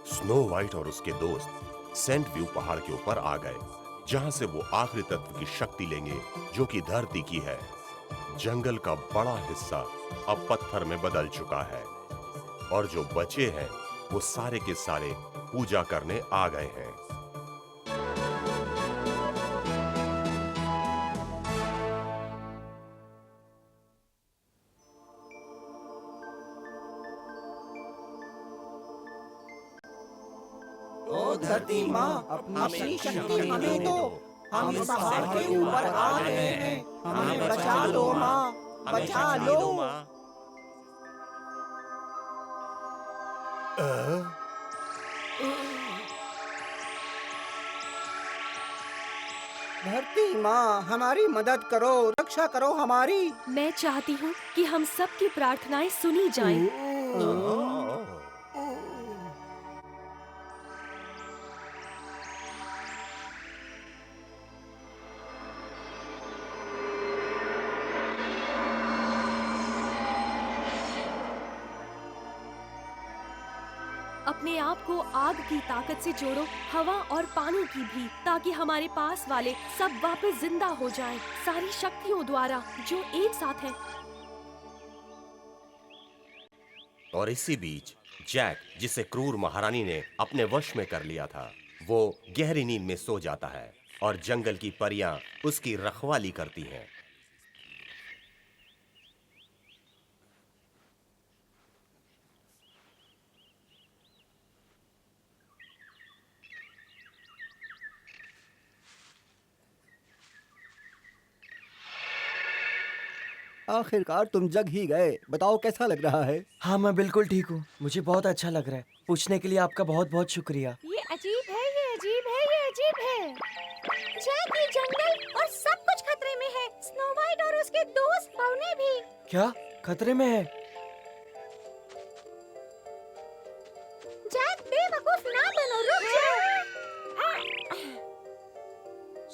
Snow white और उसके दोस्त सेंट व्यू पहाड़ के ऊपर आ गए, जहां से वो आखिरी तत्व की शक्ति लेंगे जो कि धरती की है। जंगल का बड़ा हिस्सा अब पत्थर में बदल चुका है और जो बचे हैं वो सारे के सारे पूजा करने आ गए हैं। ओ धरती माँ, अपनी शक्ति हमें दो। हम इस पहाड़ के ऊपर आ गए हैं। हमें बचा लो माँ, बचा लो। धरती माँ, हमारी मदद करो, रक्षा करो हमारी। मैं चाहती हूँ कि हम सबकी प्रार्थनाएं सुनी जाएं। अपने आप को आग की ताकत से जोड़ो, हवा और पानी की भी, ताकि हमारे पास वाले सब वापस जिंदा हो जाएं, सारी शक्तियों द्वारा जो एक साथ है। और इसी बीच जैक, जिसे क्रूर महारानी ने अपने वश में कर लिया था, वो गहरी नींद में सो जाता है और जंगल की परियां उसकी रखवाली करती हैं। आखिरकार तुम जग ही गए। बताओ कैसा लग रहा है? हाँ, मैं बिल्कुल ठीक हूँ। मुझे बहुत अच्छा लग रहा है। पूछने के लिए आपका बहुत बहुत शुक्रिया। ये अजीब है, ये अजीब है, ये अजीब है। जैक, ये जंगल और सब कुछ खतरे में है। स्नो वाइट और उसके दोस्त बौने भी। क्या खतरे में है? जैक, बेवकूफ ना बनो, रुक जाओ।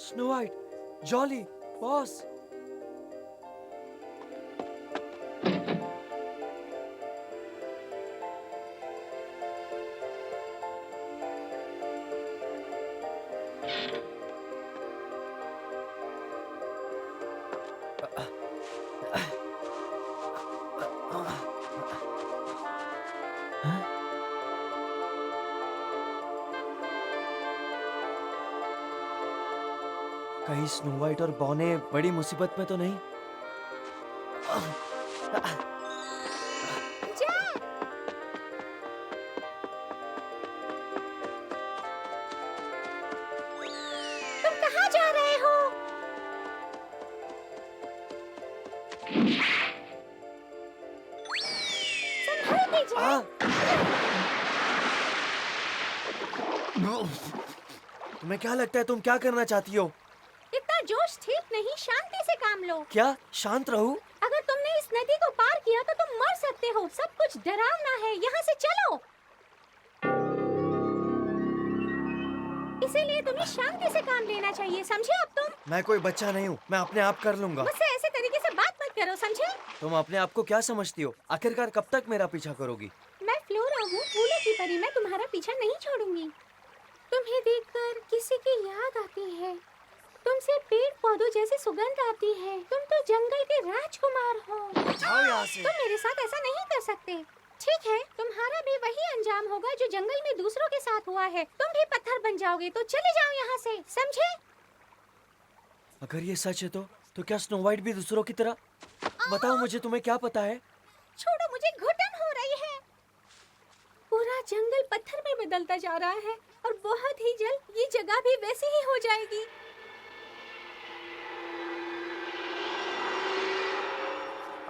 Snow white, jolly, boss. कहीं स्नो वाइट और बौने बड़ी मुसीबत में तो नहीं? जैक, तुम कहाँ जा रहे हो? संभल के जैक। तुम्हें क्या लगता है तुम क्या करना चाहती हो? इतना जोश ठीक नहीं, शांति से काम लो। क्या शांत रहूं? अगर तुमने इस नदी को पार किया तो तुम मर सकते हो। सब कुछ डरावना है, यहाँ से चलो। इसीलिए तुम्हें शांति से काम लेना चाहिए, समझे? अब तुम मैं कोई बच्चा नहीं हूँ। मैं अपने आप कर लूंगा। मुझसे ऐसे तरीके से बात मत करो, समझे? तुम अपने आप को क्या समझती हो? आखिरकार कब तक मेरा पीछा करोगी? मैं फ्लोरा हूँ, फूलों की परी। मैं तुम्हारा पीछा नहीं छोड़ूंगी। तुम्हें देखकर किसी की याद आती है। तुमसे पेड़ पौधों जैसी सुगंध आती है। तुम तो जंगल के राजकुमार हो। जाओ यहाँ से। तुम मेरे साथ ऐसा नहीं कर सकते। ठीक है, तुम्हारा भी वही अंजाम होगा जो जंगल में दूसरों के साथ हुआ है। तुम भी पत्थर बन जाओगे। तो चले जाओ यहाँ से, समझे? अगर ये सच है तो क्या स्नो वाइट भी दूसरों की तरह? बताओ मुझे, तुम्हें क्या पता है? छोड़ो, मुझे घुटन हो रही है। पूरा जंगल पत्थर में बदलता जा रहा है और बहुत ही जल्द ये जगह भी वैसी ही हो जाएगी।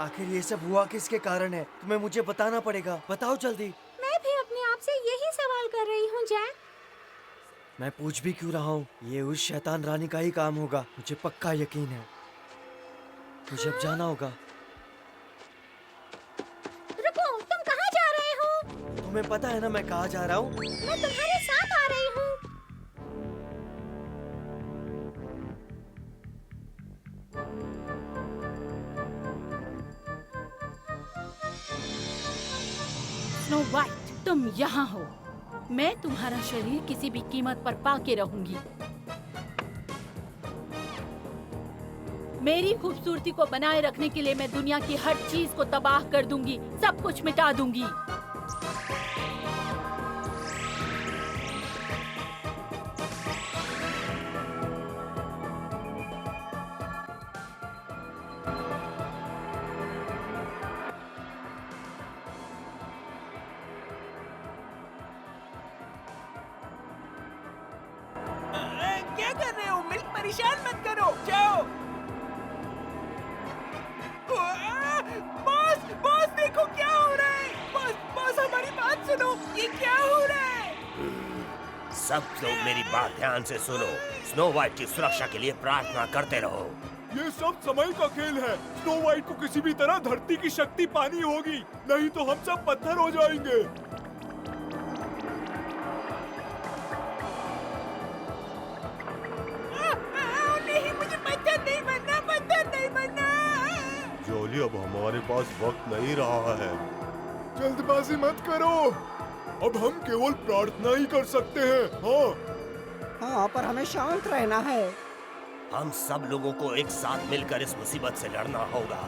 आखिर ये सब हुआ किसके कारण है? तुम्हें मुझे बताना पड़ेगा। बताओ जल्दी। मैं भी अपने आप से यही सवाल कर रही हूँ जैक। मैं पूछ भी क्यों रहा हूँ? ये उस शैतान रानी का ही काम होगा, मुझे पक्का यकीन है। मुझे अब जाना होगा। रुको, तुम कहाँ जा रहे हो? तुम्हें पता है ना मैं कहाँ जा रहा हूँ? मैं तुम्हारे साथ आ रही हूँ। स्नो वाइट, तुम यहाँ हो। मैं तुम्हारा शरीर किसी भी कीमत पर पाके रहूंगी। मेरी खूबसूरती को बनाए रखने के लिए मैं दुनिया की हर चीज को तबाह कर दूंगी, सब कुछ मिटा दूंगी। क्या कर रहे हो? मिल्क परेशान मत करो, जाओ। बॉस, बॉस देखो क्या हो रहा है। बॉस, बॉस हमारी बात सुनो, ये क्या हो रहा है? सब लोग मेरी बात ध्यान से सुनो। स्नो व्हाइट की सुरक्षा के लिए प्रार्थना करते रहो। ये सब समय का खेल है। स्नो व्हाइट को किसी भी तरह धरती की शक्ति पानी होगी, नहीं तो हम सब पत्थर हो जाएंगे। नहीं, मुझे पत्थर नहीं बनना, पत्थर नहीं बनना। जोली, अब हमारे पास वक्त नहीं रहा है। जल्दबाजी मत करो, अब हम केवल प्रार्थना ही कर सकते हैं। हाँ, पर हमें शांत रहना है। हम सब लोगों को एक साथ मिलकर इस मुसीबत से लड़ना होगा।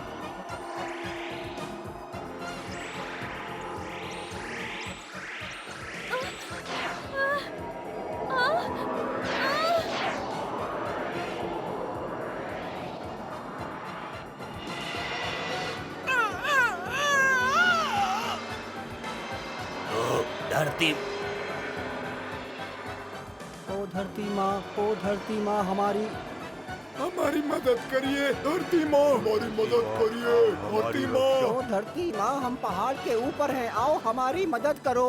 धरती, ओ धरती माँ हमारी मदद करिए। धरती माँ हमारी मदद करिए। धरती माँ, ओ धरती माँ, हम पहाड़ के ऊपर हैं, आओ हमारी मदद करो।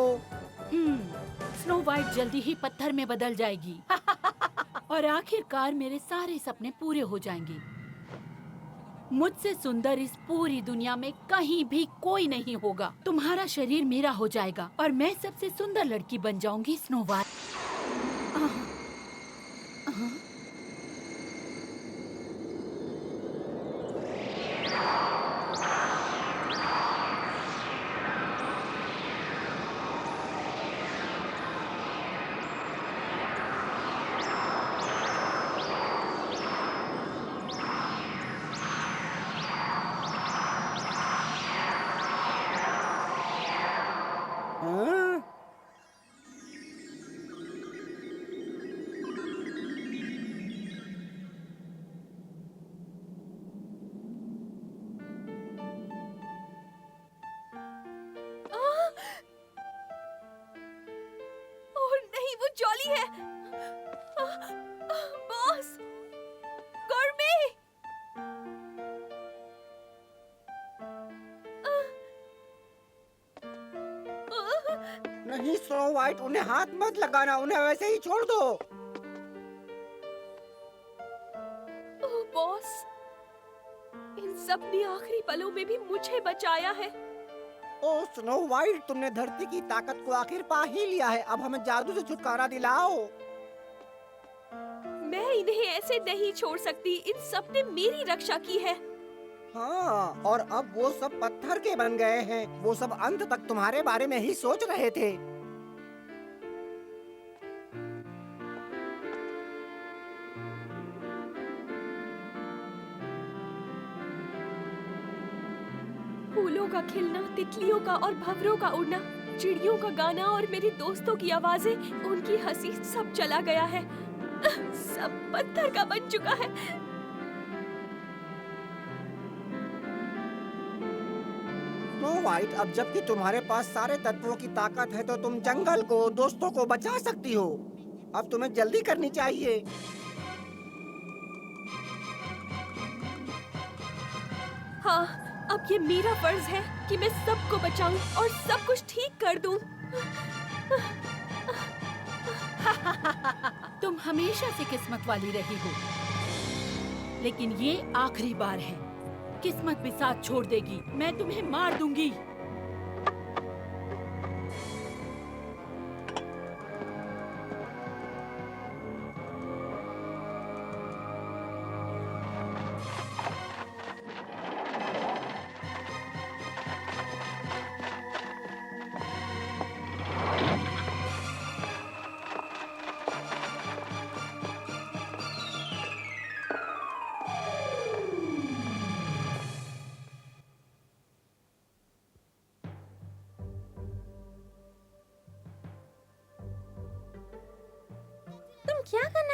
स्नो व्हाइट जल्दी ही पत्थर में बदल जाएगी और आखिरकार मेरे सारे सपने पूरे हो जाएंगे। मुझसे सुंदर इस पूरी दुनिया में कहीं भी कोई नहीं होगा। तुम्हारा शरीर मेरा हो जाएगा और मैं सबसे सुंदर लड़की बन जाऊंगी, स्नो व्हाइट। हाँ? ओह नहीं, वो जॉली है। बॉस, कर्मी। नहीं स्नो व्हाइट, उन्हें हाथ मत लगाना, उन्हें वैसे ही छोड़ दो। ओह बॉस, इन सब ने आखिरी पलों में भी मुझे बचाया है। ओ स्नो व्हाइट, तुमने धरती की ताकत को आखिर पा ही लिया है, अब हमें जादू से छुटकारा दिलाओ। मैं इन्हें ऐसे नहीं छोड़ सकती, इन सब ने मेरी रक्षा की है। हाँ, और अब वो सब पत्थर के बन गए हैं। वो सब अंत तक तुम्हारे बारे में ही सोच रहे थे। फूलों का खिलना, तितलियों का और भंवरों का उड़ना, चिड़ियों का गाना और मेरे दोस्तों की आवाजें, उनकी हंसी, सब चला गया है। सब पत्थर का बन चुका है। स्नो व्हाइट, अब जबकि तुम्हारे पास सारे तत्वों की ताकत है तो तुम जंगल को, दोस्तों को बचा सकती हो। अब तुम्हें जल्दी करनी चाहिए। हाँ, अब ये मेरा फर्ज है कि मैं सबको बचाऊं और सब कुछ ठीक कर दूं। तुम हमेशा से किस्मत वाली रही हो, लेकिन ये आखिरी बार है। किस्मत भी साथ छोड़ देगी, मैं तुम्हें मार दूंगी।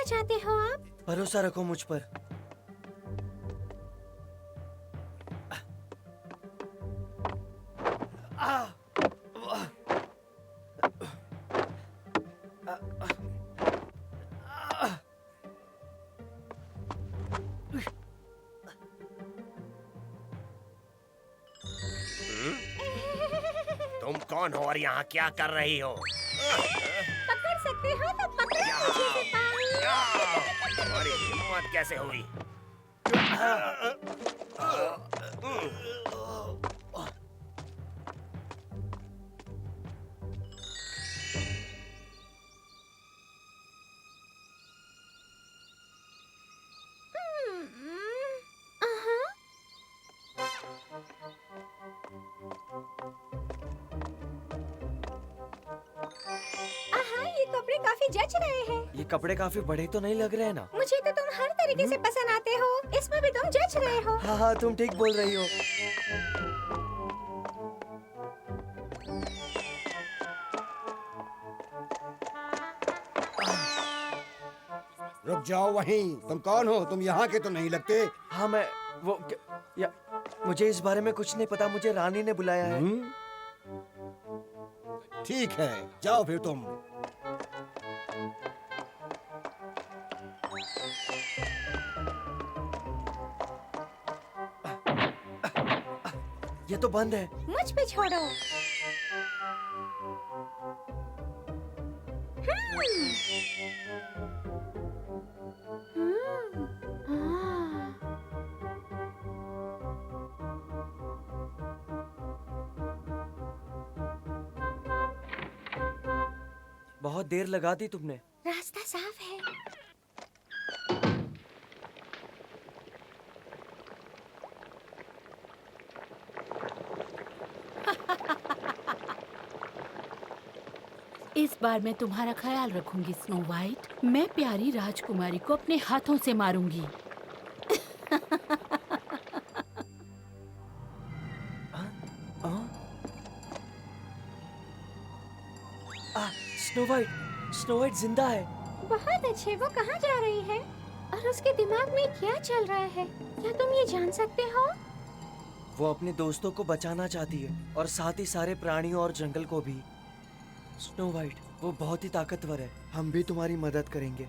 करना चाहते हो आप? भरोसा रखो मुझ पर। तुम कौन हो और यहाँ क्या कर रही हो? पकड़ सकते हो तो पकड़ो मुझे सिपाही। तुम्हारी हिम्मत कैसे हुई? ये कपड़े काफी जच रहे हैं। ये कपड़े काफी बड़े तो नहीं लग रहे हैं ना? मुझे तो तुम हर तरीके से पसंद आते हो, इसमें भी तुम जच रहे हो। हाँ हाँ, तुम ठीक बोल रही हो। रुक जाओ वहीं। तुम कौन हो? तुम यहाँ के तो नहीं लगते। हाँ मैं या मुझे इस बारे में कुछ नहीं पता, मुझे रानी ने बुलाया है। ठीक है, जाओ फिर तुम। ये तो बंद है। मुझ पे छोड़ो। बहुत देर लगा दी तुमने। रास्ता साफ है। इस बार मैं तुम्हारा ख्याल रखूंगी स्नो वाइट। मैं प्यारी राजकुमारी को अपने हाथों से मारूंगी। स्नो वाइट जिंदा है। बहुत अच्छे। वो कहाँ जा रही है और उसके दिमाग में क्या चल रहा है, क्या तुम ये जान सकते हो? वो अपने दोस्तों को बचाना चाहती है और साथ ही सारे प्राणियों और जंगल को भी। स्नो वाइट, वो बहुत ही ताकतवर है। हम भी तुम्हारी मदद करेंगे।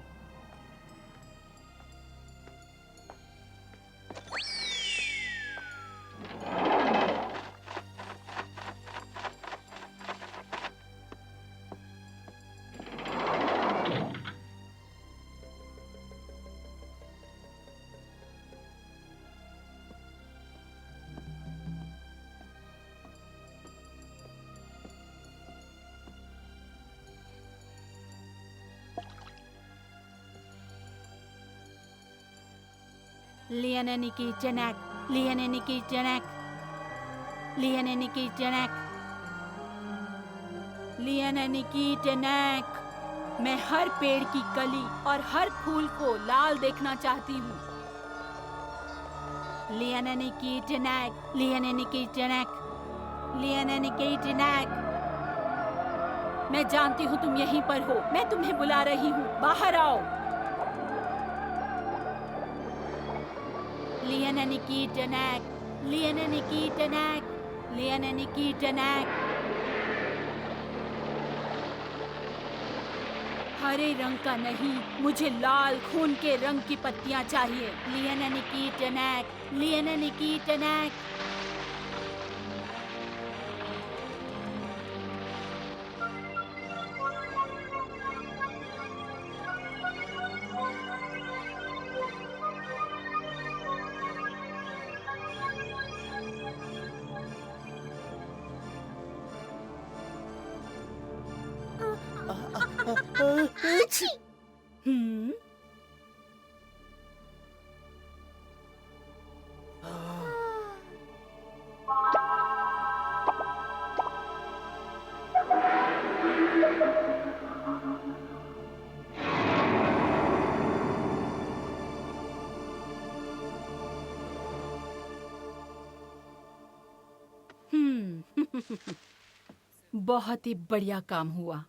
Lianeniki Janak, Lianeniki Janak, Lianeniki Janak, Lianeniki Janak। मैं हर पेड़ की कली और हर फूल को लाल देखना चाहती हूँ। Lianeniki Janak, Lianeniki Janak, Lianeniki Janak। मैं जानती हूँ तुम यहीं पर हो। मैं तुम्हें बुला रही हूँ, बाहर आओ। Lianeniki Janak, Lianeniki Janak, Lianeniki Janak। हरे रंग का नहीं, मुझे लाल खून के रंग की पत्तियां चाहिए। Lianeniki Janak, Lianeniki Janak। हम्म। बहुत ही बढ़िया काम हुआ।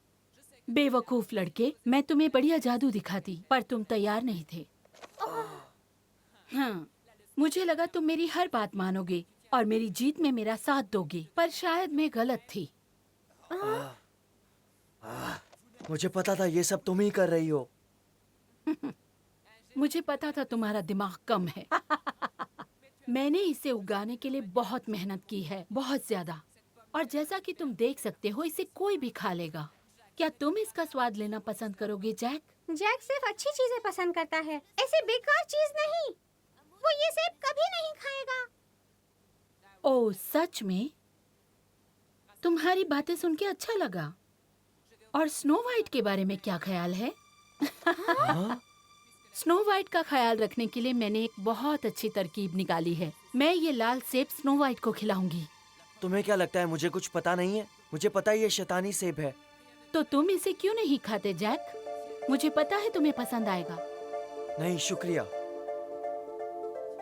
बेवकूफ लड़के, मैं तुम्हें बढ़िया जादू दिखाती, पर तुम तैयार नहीं थे। हाँ, मुझे लगा तुम मेरी हर बात मानोगे और मेरी जीत में मेरा साथ दोगे, पर शायद मैं गलत थी। मुझे पता था ये सब तुम ही कर रही हो। मुझे पता था तुम्हारा दिमाग कम है। मैंने इसे उगाने के लिए बहुत मेहनत की है, बहुत ज्यादा। और जैसा कि तुम देख सकते हो, इसे कोई भी खा लेगा। क्या तुम इसका स्वाद लेना पसंद करोगे जैक? जैक सिर्फ अच्छी चीजें पसंद करता है, ऐसे बेकार चीज नहीं। वो ये सेब कभी नहीं खाएगा। ओह, सच में? तुम्हारी बातें सुन के अच्छा लगा। और स्नो वाइट के बारे में क्या ख्याल है? स्नो वाइट का ख्याल रखने के लिए मैंने एक बहुत अच्छी तरकीब निकाली है। मैं ये लाल सेब स्नो वाइट को खिलाऊंगी। तुम्हें क्या लगता है मुझे कुछ पता नहीं है? मुझे पता है ये शैतानी सेब है। तो तुम इसे क्यों नहीं खाते जैक? मुझे पता है तुम्हें पसंद आएगा। नहीं, शुक्रिया।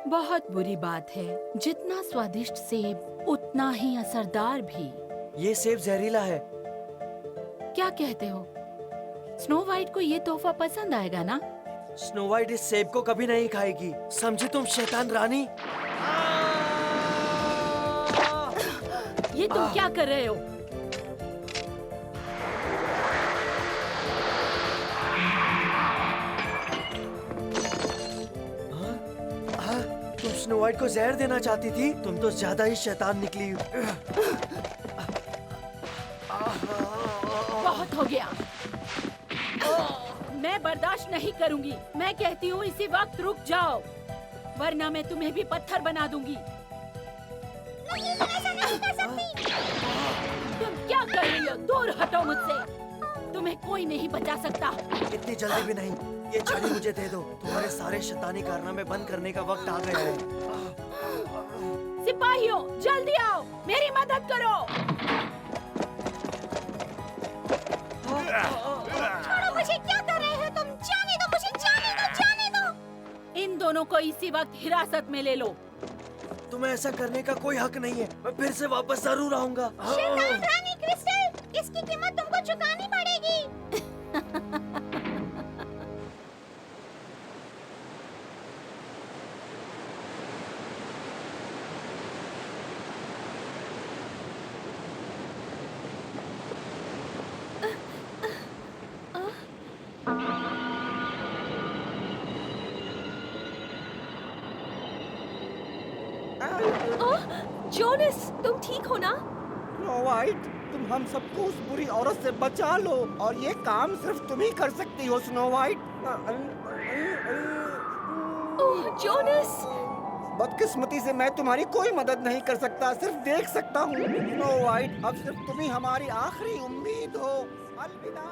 बहुत बुरी बात है। जितना स्वादिष्ट सेब उतना ही असरदार भी। ये सेब जहरीला है। क्या कहते हो? स्नो वाइट को ये तोहफा पसंद आएगा ना? स्नो वाइट इस सेब को कभी नहीं खाएगी, समझी तुम शैतान रानी? ये तुम क्या कर रहे हो? तुम स्नो वाइट को जहर देना चाहती थी? तुम तो ज्यादा ही शैतान निकली। बहुत हो गया। मैं बर्दाश्त नहीं करूंगी। मैं कहती हूँ इसी वक्त रुक जाओ, वरना मैं तुम्हें भी पत्थर बना दूंगी। तुम क्या कर रही हो? दूर हटो मुझसे। तुम्हें कोई नहीं बचा सकता। इतनी जल्दी भी नहीं। ये छड़ी मुझे दे दो। तुम्हारे सारे शैतानी कारनामे बंद करने का वक्त आ गया है। सिपाहियों, जल्दी आओ, मेरी मदद करो। छोड़ो मुझे, क्या कर रहे हो तुम? जाने दो मुझे, जाने दो, जाने दो। इन दोनों को इसी वक्त हिरासत में ले लो। तुम्हें ऐसा करने का कोई हक नहीं है। मैं फिर से वापस जरूर आऊंगा। शैतान रानी क्रिस्टल, इसकी कीमत तुमको चुकानी पड़ेगी। जोनस, तुम ठीक हो ना? स्नो वाइट, तुम हम सबको उस बुरी औरत से बचा लो, और ये काम सिर्फ तुम ही कर सकती हो स्नो वाइट। ओह, जोनस! बदकिस्मती से मैं तुम्हारी कोई मदद नहीं कर सकता, सिर्फ देख सकता हूँ। स्नो वाइट, अब सिर्फ तुम ही हमारी आखिरी उम्मीद हो। अलविदा।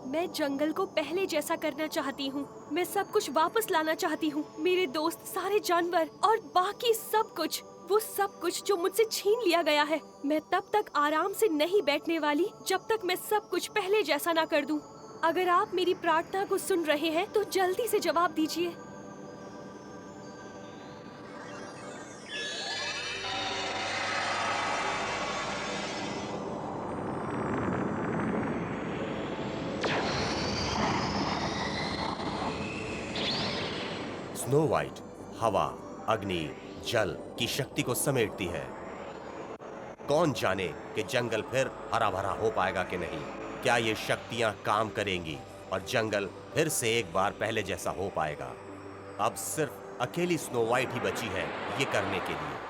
मैं जंगल को पहले जैसा करना चाहती हूँ। मैं सब कुछ वापस लाना चाहती हूँ। मेरे दोस्त, सारे जानवर और बाकी सब कुछ, वो सब कुछ जो मुझसे छीन लिया गया है। मैं तब तक आराम से नहीं बैठने वाली जब तक मैं सब कुछ पहले जैसा ना कर दूं। अगर आप मेरी प्रार्थना को सुन रहे हैं तो जल्दी से जवाब दीजिए। स्नो वाइट हवा, अग्नि, जल की शक्ति को समेटती है। कौन जाने कि जंगल फिर हरा भरा हो पाएगा कि नहीं। क्या ये शक्तियां काम करेंगी और जंगल फिर से एक बार पहले जैसा हो पाएगा। अब सिर्फ अकेली स्नो वाइट ही बची है ये करने के लिए।